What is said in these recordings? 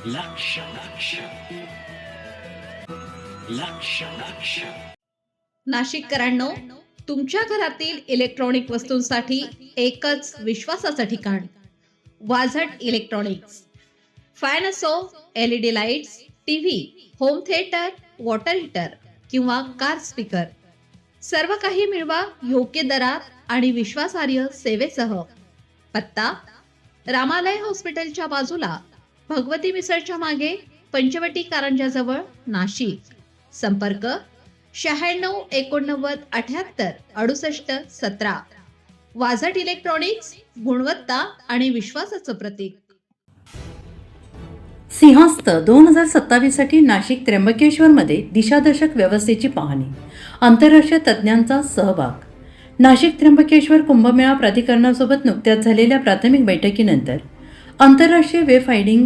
लक्ष लक्ष लक्ष लक्ष नाशिककरांनो, तुमच्या घरातील इलेक्ट्रॉनिक वस्तूंसाठी एकच विश्वासाचं ठिकाण वाझट इलेक्ट्रॉनिक्स. फॅन असो, LED lights, TV, home theatre, water heater किंवा कार स्पीकर, सर्व काही मिळवा योग्य दरात आणि विश्वासार्ह सेवेसह. पत्ता: रामालय हॉस्पिटलच्या बाजूला, भगवती मिसळच्या मागे, पंचवटी कारंजाजवळ, नाशिक. संपर्क: 96 89 78 68 17. वाझट इलेक्ट्रॉनिक्स, गुणवत्ता आणि विश्वासाचं प्रतीक. सिंहस्थ 2027 साठी नाशिक त्र्यंबकेश्वरमध्ये दिशादर्शक व्यवस्थेची पाहणी, आंतरराष्ट्रीय तज्ज्ञांचा सहभाग. नाशिक त्र्यंबकेश्वर कुंभमेळा प्राधिकरणासोबत नुकत्याच झालेल्या प्राथमिक बैठकीनंतर आंतरराष्ट्रीय वेफाइंडिंग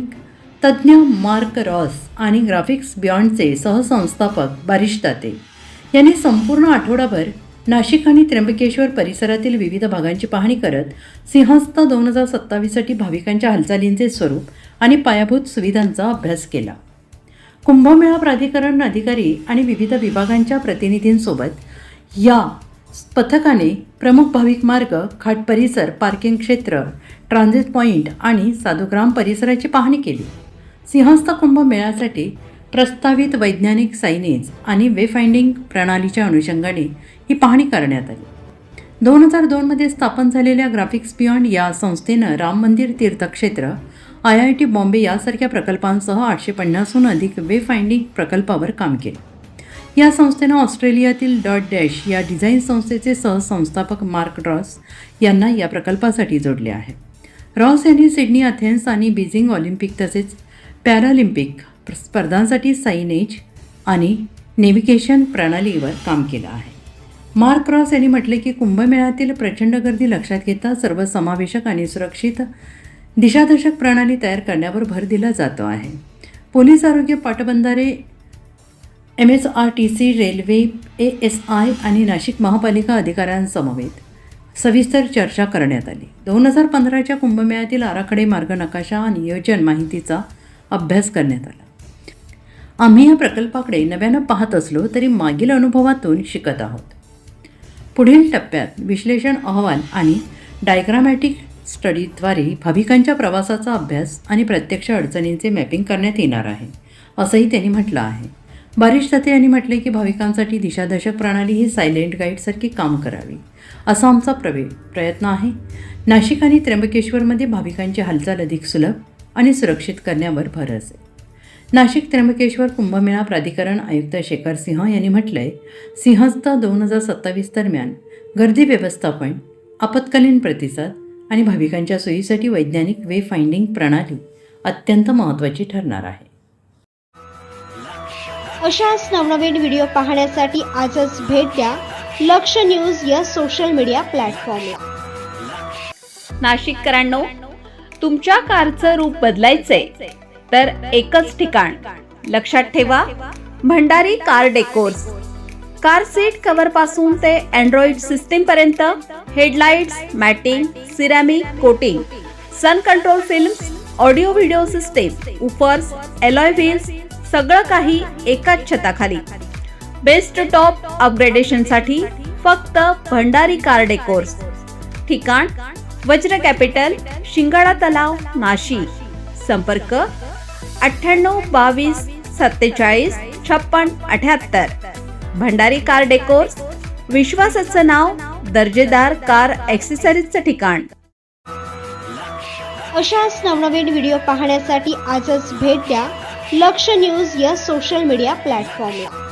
तज्ज्ञ मार्क रॉस आणि ग्राफिक्स बियॉन्डचे सहसंस्थापक बारिश दाते यांनी संपूर्ण आठवडाभर नाशिक आणि त्र्यंबकेश्वर परिसरातील विविध भागांची पाहणी करत सिंहस्थ 2027 साठी भाविकांच्या हालचालींचे स्वरूप आणि पायाभूत सुविधांचा अभ्यास केला. कुंभमेळा प्राधिकरण अधिकारी आणि विविध विभागांच्या प्रतिनिधींसोबत या पथकाने प्रमुख भाविक मार्ग, घाट परिसर, पार्किंग क्षेत्र, ट्रान्झिट पॉईंट आणि साधुग्राम परिसराची पाहणी केली. सिंहस्थ कुंभमेळ्यासाठी प्रस्तावित वैज्ञानिक सायनेज आणि वेफाइंडिंग प्रणालीच्या अनुषंगाने ही पाहणी करण्यात आली. 2002 मध्ये स्थापन झालेल्या ग्राफिक्स बियॉन्ड या संस्थेनं राम मंदिर तीर्थक्षेत्र, IIT बॉम्बे यासारख्या प्रकल्पांसह 850हून अधिक वेफाइंडिंग प्रकल्पावर काम केले. या संस्थेनं ऑस्ट्रेलियातील .डॅश या डिझाईन संस्थेचे सहसंस्थापक मार्क रॉस यांना या प्रकल्पासाठी जोडले आहे. रॉस यांनी सिडनी, अथेन्स आणि बीजिंग ऑलिम्पिक तसेच पॅरालिम्पिक स्पर्धांसाठी सायनेज आणि नेव्हिगेशन प्रणालीवर काम केलं आहे. मार्क रॉस यांनी म्हटले की कुंभमेळ्यातील प्रचंड गर्दी लक्षात घेता सर्वसमावेशक आणि सुरक्षित दिशादर्शक प्रणाली तयार करण्यावर भर दिला जातो आहे. पोलीस, आरोग्य, पाटबंधारे, MSRTC, रेल्वे, ASI आणि नाशिक महापालिका अधिकाऱ्यांसमवेत सविस्तर चर्चा करण्यात आली. 2015च्या कुंभमेळ्यातील आराखडे, मार्ग नकाशा, नियोजन माहितीचा अभ्यास करण्यात आला. आम्ही या प्रकल्पाकडे नव्यानं पाहत असलो तरी मागील अनुभवातून शिकत आहोत. पुढील टप्प्यात विश्लेषण अहवाल आणि डायग्रामॅटिक स्टडीद्वारे भाविकांच्या प्रवासाचा अभ्यास आणि प्रत्यक्ष अडचणींचे मॅपिंग करण्यात येणार आहे, असंही त्यांनी म्हटलं आहे. बारिश दाते यांनी म्हटले की भाविकांसाठी दिशादर्शक प्रणाली ही सायलेंट गाईडसारखी काम करावी, असा आमचा प्रयत्न आहे. नाशिक आणि त्र्यंबकेश्वरमध्ये भाविकांची हालचाल अधिक सुलभ आणि सुरक्षित करण्यावर भर असेल. नाशिक त्र्यंबकेश्वर कुंभमेळा प्राधिकरण आयुक्त शेखर सिंह यांनी म्हटलंय, सिंहस्थ 2027 दरम्यान गर्दी व्यवस्थापन, आपत्कालीन प्रतिसाद आणि भाविकांच्या सोयीसाठी वैज्ञानिक वे फाइंडिंग प्रणाली अत्यंत महत्त्वाची ठरणार आहे. अशाच नवनवीन व्हिडिओ पाहण्यासाठी आजच भेट द्या लक्ष न्यूज या सोशल मीडिया प्लॅटफॉर्मला. नाशिककरांनो, तुमच्या कारचं रूप बदलायचंय तर एकच ठिकाण लक्षात ठेवा, Bhandari car decors. Car seat cover पासून ते अँड्रॉइड सिस्टीम पर्यंत, headlights, matting, ceramic coating, sun control films, audio video system, woofers, alloy wheels, सगळं काही एकाच छताखाली. बेस्ट टॉप अपग्रेडेशनसाठी फक्त भंडारी कार डेकोर्स. ठिकाण: वज्र कॅपिटल, शिंगाडा तलाव, नाशिक. संपर्क: 98 22 47 56 78. भंडारी कार डेकोर्स, विश्वासाचं नाव, दर्जेदार कार ॲक्सेसरीजचं ठिकाण. अशाच नवनवीन व्हिडिओ पाहण्यासाठी आजच भेट द्या लक्ष न्यूज या सोशल मीडिया प्लॅटफॉर्मला.